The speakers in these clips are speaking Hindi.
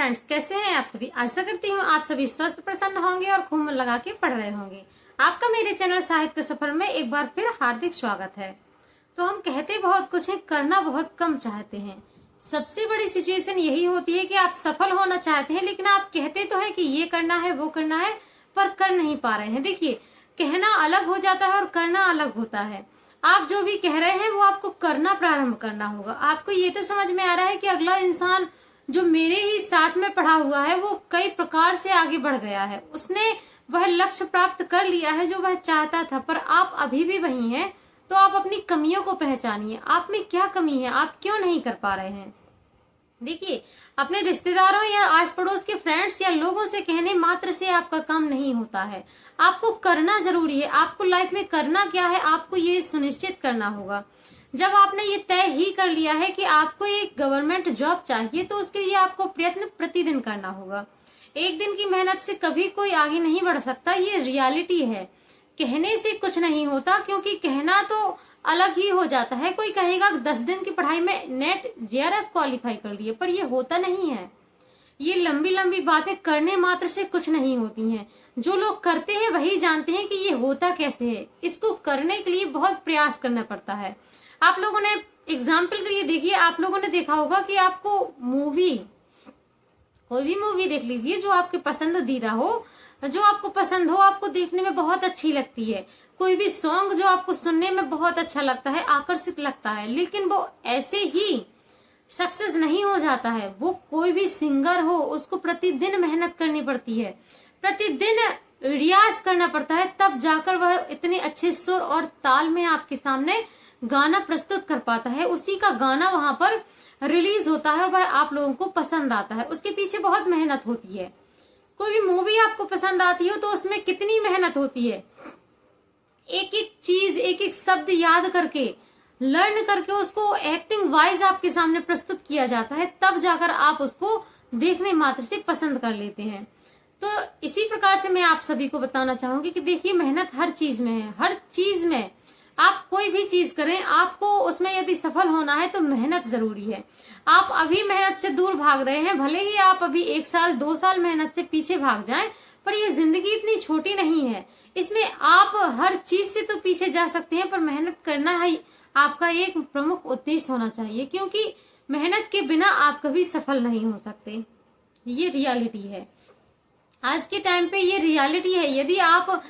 फ्रेंड्स, कैसे हैं आप सभी। आशा करती हूँ आप सभी स्वस्थ प्रसन्न होंगे और खूब मन लगा के पढ़ रहे होंगे। आपका मेरे चैनल साहित्य के सफर में एक बार फिर हार्दिक स्वागत है। तो हम कहते बहुत कुछ है, करना बहुत कम चाहते हैं। सबसे बड़ी सिचुएशन यही होती है कि आप सफल होना चाहते हैं, लेकिन आप कहते तो है कि ये करना है वो करना है, पर कर नहीं पा रहे हैं। देखिए, कहना अलग हो जाता है और करना अलग होता है। आप जो भी कह रहे हैं वो आपको करना प्रारंभ करना होगा। आपको ये तो समझ में आ रहा है कि अगला इंसान जो मेरे ही साथ में पढ़ा हुआ है वो कई प्रकार से आगे बढ़ गया है, उसने वह लक्ष्य प्राप्त कर लिया है जो वह चाहता था, पर आप अभी भी वही हैं। तो आप अपनी कमियों को पहचानिए, आप में क्या कमी है, आप क्यों नहीं कर पा रहे हैं। देखिए, अपने रिश्तेदारों या आस पड़ोस के फ्रेंड्स या लोगों से कहने मात्र से आपका काम नहीं होता है। आपको करना जरूरी है। आपको लाइफ में करना क्या है, आपको ये सुनिश्चित करना होगा। जब आपने ये तय ही कर लिया है कि आपको एक गवर्नमेंट जॉब चाहिए, तो उसके लिए आपको प्रयत्न प्रतिदिन करना होगा। एक दिन की मेहनत से कभी कोई आगे नहीं बढ़ सकता, ये रियलिटी है। कहने से कुछ नहीं होता, क्योंकि कहना तो अलग ही हो जाता है। कोई कहेगा 10 दिन की पढ़ाई में नेट जेआरएफ क्वालिफाई कर लिए, पर ये होता नहीं है। ये लंबी लंबी बातें करने मात्र से कुछ नहीं होती हैं। जो लोग करते हैं वही जानते हैं कि ये होता कैसे है। इसको करने के लिए बहुत प्रयास करना पड़ता है। आप लोगों ने एग्जाम्पल के लिए देखिए, आप लोगों ने देखा होगा कि आपको कोई भी मूवी देख लीजिए जो आपके पसंदीदा हो, जो आपको पसंद हो, आपको देखने में बहुत अच्छी लगती है। कोई भी सॉन्ग जो आपको सुनने में बहुत अच्छा लगता है, आकर्षित लगता है, लेकिन वो ऐसे ही सक्सेस नहीं हो जाता है। वो कोई भी सिंगर हो, उसको प्रतिदिन मेहनत करनी पड़ती है, प्रतिदिन रियाज करना पड़ता है, तब जाकर वह इतने अच्छे सुर और ताल में आपके सामने गाना प्रस्तुत कर पाता है। उसी का गाना वहां पर रिलीज होता है और वह आप लोगों को पसंद आता है। उसके पीछे बहुत मेहनत होती है। कोई भी मूवी आपको पसंद आती हो तो उसमें कितनी मेहनत होती है। एक एक चीज, एक एक शब्द याद करके, लर्न करके उसको एक्टिंग वाइज आपके सामने प्रस्तुत किया जाता है, तब जाकर आप उसको देखने मात्र से पसंद कर लेते हैं। तो इसी प्रकार से मैं आप सभी को बताना चाहूंगी कि देखिए, मेहनत हर चीज में है। हर चीज में आप कोई भी चीज करें, आपको उसमें यदि सफल होना है तो मेहनत जरूरी है। आप अभी मेहनत से दूर भाग रहे हैं, भले ही आप अभी 1 साल 2 साल मेहनत से पीछे भाग जाएं, पर यह जिंदगी इतनी छोटी नहीं है। इसमें आप हर चीज से तो पीछे जा सकते हैं, पर मेहनत करना है आपका एक प्रमुख उद्देश्य होना चाहिए, क्योंकि मेहनत के बिना आप कभी सफल नहीं हो सकते। ये रियलिटी है। आज के टाइम पे ये रियलिटी है। यदि आप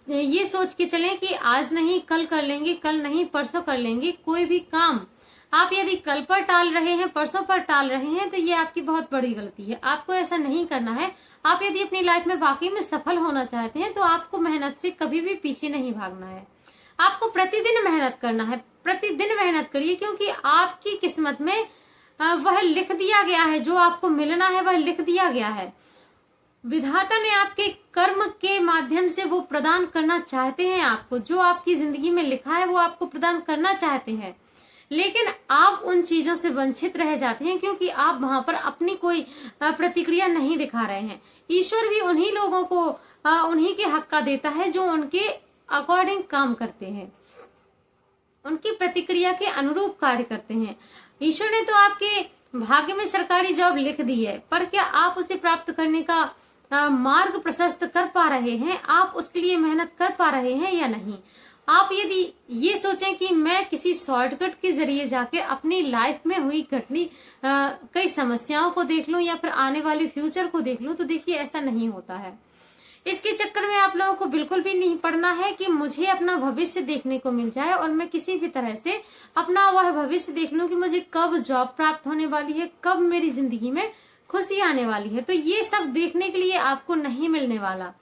ये सोच के चलें कि आज नहीं कल कर लेंगे, कल नहीं परसों कर लेंगे, कोई भी काम आप यदि कल पर टाल रहे हैं, परसों पर टाल रहे हैं, तो ये आपकी बहुत बड़ी गलती है। आपको ऐसा नहीं करना है। आप यदि अपनी लाइफ में वाकई में सफल होना चाहते हैं तो आपको मेहनत से कभी भी पीछे नहीं भागना है। आपको प्रतिदिन मेहनत करना है। प्रतिदिन मेहनत करिए, क्योंकि आपकी किस्मत में वह लिख दिया गया है। जो आपको मिलना है वह लिख दिया गया है। विधाता ने आपके कर्म के माध्यम से वो प्रदान करना चाहते हैं आपको। जो आपकी जिंदगी में लिखा है वो आपको प्रदान करना चाहते हैं, लेकिन आप उन चीजों से वंचित रह जाते हैं, क्योंकि आप वहां पर अपनी कोई प्रतिक्रिया नहीं दिखा रहे हैं। ईश्वर भी उन्हीं लोगों को उन्हीं के हक का देता है जो उनके अकॉर्डिंग काम करते हैं, उनकी प्रतिक्रिया के अनुरूप कार्य करते हैं। ईश्वर ने तो आपके भाग्य में सरकारी जॉब लिख दी है, पर क्या आप उसे प्राप्त करने का मार्ग प्रशस्त कर पा रहे हैं? आप उसके लिए मेहनत कर पा रहे हैं या नहीं? आप यदि ये सोचें कि मैं किसी शॉर्टकट के जरिए जाके अपनी लाइफ में हुई घटनी कई समस्याओं को देख लूं या फिर आने वाले फ्यूचर को देख लूं, तो देखिए, ऐसा नहीं होता है। इसके चक्कर में आप लोगों को बिल्कुल भी नहीं पड़ना है कि मुझे अपना भविष्य देखने को मिल जाए और मैं किसी भी तरह से अपना वह भविष्य देख लूं कि मुझे कब जॉब प्राप्त होने वाली है, कब मेरी जिंदगी में खुशी आने वाली है। तो ये सब देखने के लिए आपको नहीं मिलने वाला।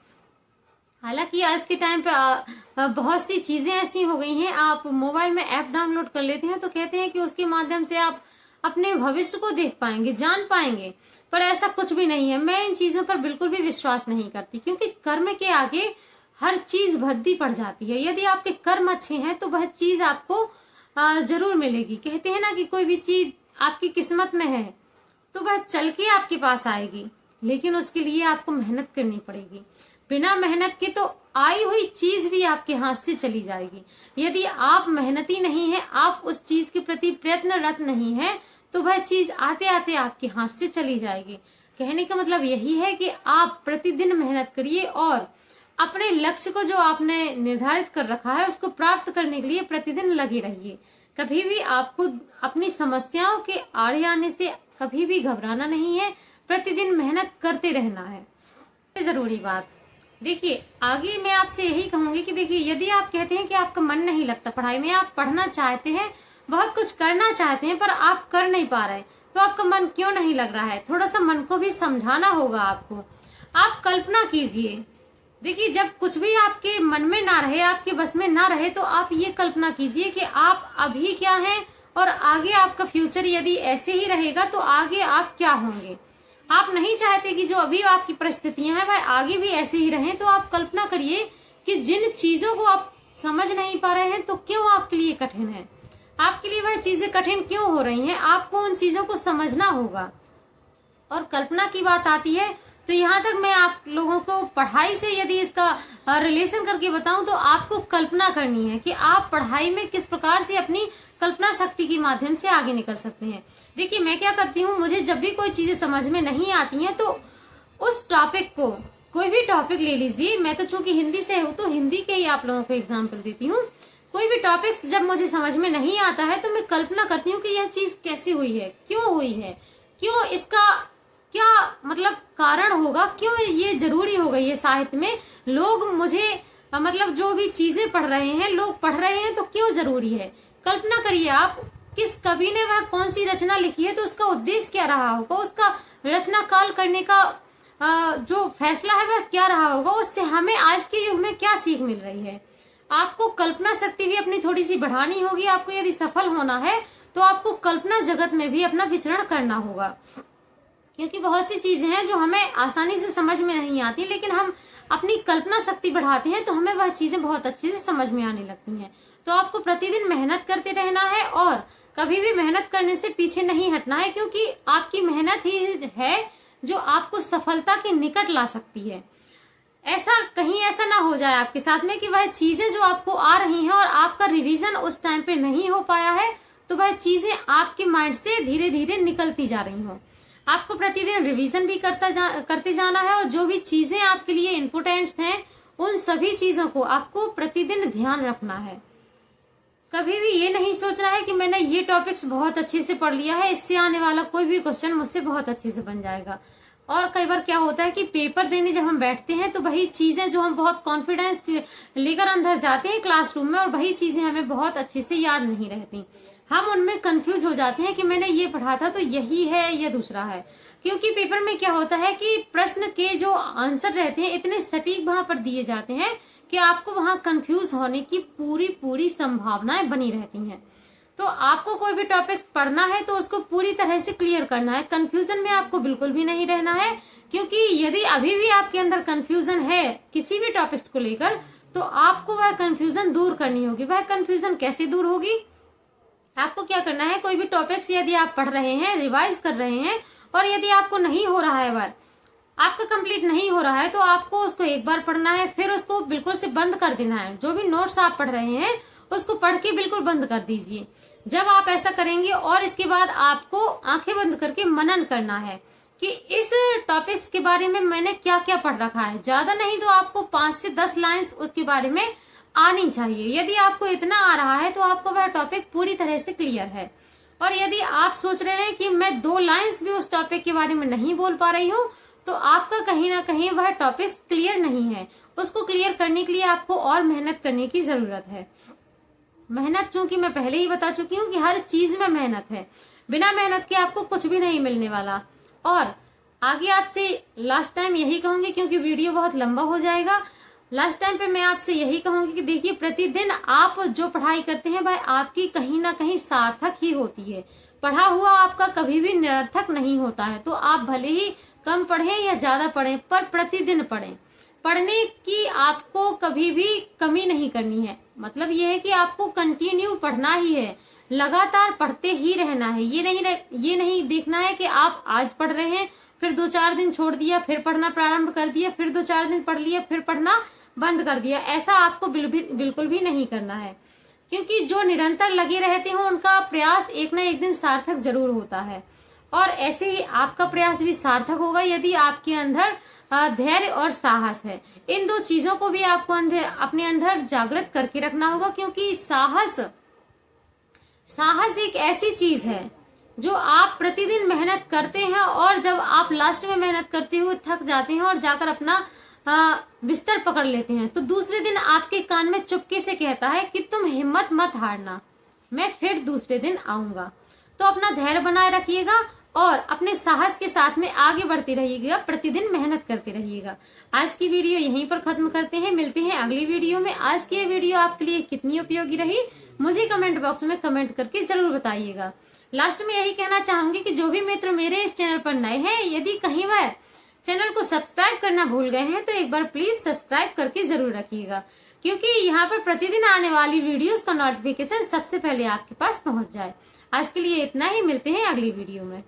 हालांकि आज के टाइम पे बहुत सी चीजें ऐसी हो गई हैं। आप मोबाइल में ऐप डाउनलोड कर लेते हैं तो कहते हैं कि उसके माध्यम से आप अपने भविष्य को देख पाएंगे, जान पाएंगे, पर ऐसा कुछ भी नहीं है। मैं इन चीजों पर बिल्कुल भी विश्वास नहीं करती, क्योंकि कर्म के आगे हर चीज भद्दी पड़ जाती है। यदि आपके कर्म अच्छे हैं तो वह चीज आपको जरूर मिलेगी। कहते हैं ना कि कोई भी चीज आपकी किस्मत में है तो वह चल के आपके पास आएगी, लेकिन उसके लिए आपको मेहनत करनी पड़ेगी। बिना मेहनत के तो आई हुई चीज भी आपके हाथ से चली जाएगी। यदि आप मेहनती नहीं है, आप उस चीज के प्रति प्रयत्नरत नहीं है, तो वह चीज आते आते आपके हाथ से चली जाएगी। कहने का मतलब यही है कि आप प्रतिदिन मेहनत करिए और अपने लक्ष्य को जो आपने निर्धारित कर रखा है उसको प्राप्त करने के लिए प्रतिदिन लगे रहिए। कभी भी आपको अपनी समस्याओं के आड़े आने से कभी भी घबराना नहीं है, प्रतिदिन मेहनत करते रहना है। जरूरी बात देखिए, आगे मैं आपसे यही कहूंगी कि देखिए, यदि आप कहते हैं कि आपका मन नहीं लगता पढ़ाई में, आप पढ़ना चाहते हैं, बहुत कुछ करना चाहते हैं, पर आप कर नहीं पा रहे, तो आपका मन क्यों नहीं लग रहा है? थोड़ा सा मन को भी समझाना होगा आपको। आप कल्पना कीजिए, देखिए, जब कुछ भी आपके मन में ना रहे, आपके बस में ना रहे, तो आप ये कल्पना कीजिए कि आप अभी क्या हैं और आगे आपका फ्यूचर यदि ऐसे ही रहेगा तो आगे आप क्या होंगे। आप नहीं चाहते कि जो अभी आपकी परिस्थितियां हैं वह आगे भी ऐसे ही रहें, तो आप कल्पना करिए कि जिन चीजों को आप समझ नहीं पा रहे हैं तो क्यों आपके लिए कठिन है, आपके लिए वह चीजें कठिन क्यों हो रही हैं, आपको उन चीजों को समझना होगा। और कल्पना की बात आती है तो यहाँ तक मैं आप लोगों को पढ़ाई से यदि इसका रिलेशन करके बताऊं तो आपको कल्पना करनी है कि आप पढ़ाई में किस प्रकार से अपनी कल्पना शक्ति के माध्यम से आगे निकल सकते हैं। देखिए, मैं क्या करती हूँ, मुझे जब भी कोई चीजें समझ में नहीं आती हैं तो उस टॉपिक को, कोई भी टॉपिक ले लीजिए, मैं तो चूंकि हिंदी से हूँ तो हिंदी के ही आप लोगों को एग्जाम्पल देती हूँ। कोई भी टॉपिक्स जब मुझे समझ में नहीं आता है तो मैं कल्पना करती हूँ कि यह चीज कैसी हुई है, क्यों हुई है, क्यों, इसका क्या मतलब कारण होगा, क्यों ये जरूरी हो गई है साहित्य में, लोग मुझे मतलब जो भी चीजें पढ़ रहे हैं, लोग पढ़ रहे हैं तो क्यों जरूरी है। कल्पना करिए आप, किस कवि ने वह कौन सी रचना लिखी है तो उसका उद्देश्य क्या रहा होगा, उसका रचना काल करने का जो फैसला है वह क्या रहा होगा, उससे हमें आज के युग में क्या सीख मिल रही है। आपको कल्पना शक्ति भी अपनी थोड़ी सी बढ़ानी होगी। आपको यदि सफल होना है तो आपको कल्पना जगत में भी अपना विचरण करना होगा, क्योंकि बहुत सी चीजें हैं जो हमें आसानी से समझ में नहीं आती, लेकिन हम अपनी कल्पना शक्ति बढ़ाते हैं तो हमें वह चीजें बहुत अच्छे से समझ में आने लगती हैं। तो आपको प्रतिदिन मेहनत करते रहना है और कभी भी मेहनत करने से पीछे नहीं हटना है, क्योंकि आपकी मेहनत ही है जो आपको सफलता के निकट ला सकती है। कहीं ऐसा ना हो जाए आपके साथ में कि वह चीजें जो आपको आ रही हैं और आपका रिवीजन उस टाइम पे नहीं हो पाया है तो वह चीजें आपके माइंड से धीरे धीरे निकलती जा रही हो। आपको प्रतिदिन रिवीजन भी करते जाना है और जो भी चीजें आपके लिए इम्पोर्टेंट हैं उन सभी चीजों को आपको प्रतिदिन ध्यान रखना है। कभी भी ये नहीं सोचना है कि मैंने ये टॉपिक्स बहुत अच्छे से पढ़ लिया है, इससे आने वाला कोई भी क्वेश्चन मुझसे बहुत अच्छे से बन जाएगा। और कई बार क्या होता है कि पेपर देने जब हम बैठते हैं तो वही चीजें जो हम बहुत कॉन्फिडेंस लेकर अंदर जाते हैं क्लासरूम में और वही चीजें हमें बहुत अच्छे से याद नहीं रहती, हम उनमें कंफ्यूज हो जाते हैं कि मैंने ये पढ़ा था तो यही है या दूसरा है। क्योंकि पेपर में क्या होता है कि प्रश्न के जो आंसर रहते हैं इतने सटीक वहां पर दिए जाते हैं कि आपको वहां कंफ्यूज होने की पूरी संभावनाएं बनी रहती हैं। तो आपको कोई भी टॉपिक्स पढ़ना है तो उसको पूरी तरह से क्लियर करना है, कंफ्यूजन में आपको बिल्कुल भी नहीं रहना है। क्योंकि यदि अभी भी आपके अंदर कंफ्यूजन है किसी भी टॉपिक्स को लेकर तो आपको वह कंफ्यूजन दूर करनी होगी। वह कंफ्यूजन कैसे दूर होगी, आपको क्या करना है, कोई भी टॉपिक्स यदि आप पढ़ रहे हैं, रिवाइज कर रहे हैं और यदि आपको नहीं हो रहा है, वह आपका कंप्लीट नहीं हो रहा है तो आपको उसको एक बार पढ़ना है, फिर उसको बिल्कुल से बंद कर देना है। जो भी नोट्स आप पढ़ रहे हैं उसको पढ़ के बिल्कुल बंद कर दीजिए। जब आप ऐसा करेंगे और इसके बाद आपको आंखें बंद करके मनन करना है कि इस टॉपिक्स के बारे में मैंने क्या क्या पढ़ रखा है। ज्यादा नहीं तो आपको 5 से 10 लाइंस उसके बारे में आनी चाहिए। यदि आपको इतना आ रहा है तो आपको वह टॉपिक पूरी तरह से क्लियर है। और यदि आप सोच रहे हैं कि मैं 2 लाइंस भी उस टॉपिक के बारे में नहीं बोल पा रही हूँ तो आपका कहीं ना कहीं वह टॉपिक्स क्लियर नहीं है। उसको क्लियर करने के लिए आपको और मेहनत करने की जरूरत है। मेहनत चूंकि मैं पहले ही बता चुकी हूँ कि हर चीज में मेहनत है, बिना मेहनत के आपको कुछ भी नहीं मिलने वाला। और आगे आपसे लास्ट टाइम यही कहूंगी, क्योंकि वीडियो बहुत लंबा हो जाएगा, लास्ट टाइम पे मैं आपसे यही कहूंगी कि देखिए, प्रतिदिन आप जो पढ़ाई करते हैं वह आपकी कहीं ना कहीं सार्थक ही होती है। पढ़ा हुआ आपका कभी भी निरर्थक नहीं होता है। तो आप भले ही कम पढ़ें या ज्यादा पढ़ें, पर प्रतिदिन पढ़ें। पढ़ने की आपको कभी भी कमी नहीं करनी है। मतलब यह है कि आपको कंटिन्यू पढ़ना ही है, लगातार पढ़ते ही रहना है। ये नहीं देखना है कि आप आज पढ़ रहे हैं, फिर 2-4 दिन छोड़ दिया, फिर पढ़ना प्रारंभ कर दिया, फिर 2-4 दिन पढ़ लिया, फिर पढ़ना बंद कर दिया। ऐसा आपको बिल्कुल भी नहीं करना है, क्योंकि जो निरंतर लगे रहते हैं उनका प्रयास एक ना एक दिन सार्थक जरूर होता है। और ऐसे ही आपका प्रयास भी सार्थक होगा यदि आपके अंदर धैर्य और साहस है। इन दो चीजों को भी आपको अपने अंदर जागृत करके रखना होगा, क्योंकि साहस एक ऐसी चीज है जो आप प्रतिदिन मेहनत करते हैं और जब आप लास्ट में मेहनत करते हुए थक जाते हैं और जाकर अपना बिस्तर पकड़ लेते हैं, तो दूसरे दिन आपके कान में चुपके से कहता है कि तुम हिम्मत मत हारना, मैं फिर दूसरे दिन आऊंगा। तो अपना धैर्य बनाए रखिएगा और अपने साहस के साथ में आगे बढ़ते रहिएगा, प्रतिदिन मेहनत करते रहिएगा। आज की वीडियो यहीं पर खत्म करते हैं, मिलते हैं अगली वीडियो में। आज की ये वीडियो आपके लिए कितनी उपयोगी रही मुझे कमेंट बॉक्स में कमेंट करके जरूर बताइएगा। लास्ट में यही कहना चाहूंगी कि जो भी मित्र मेरे इस चैनल पर नए हैं, यदि कहीं वह चैनल को सब्सक्राइब करना भूल गए हैं तो एक बार प्लीज सब्सक्राइब करके जरूर रखिएगा, क्योंकि यहाँ पर प्रतिदिन आने वाली वीडियोस का नोटिफिकेशन सबसे पहले आपके पास पहुंच जाए। आज के लिए इतना ही, मिलते हैं अगली वीडियो में।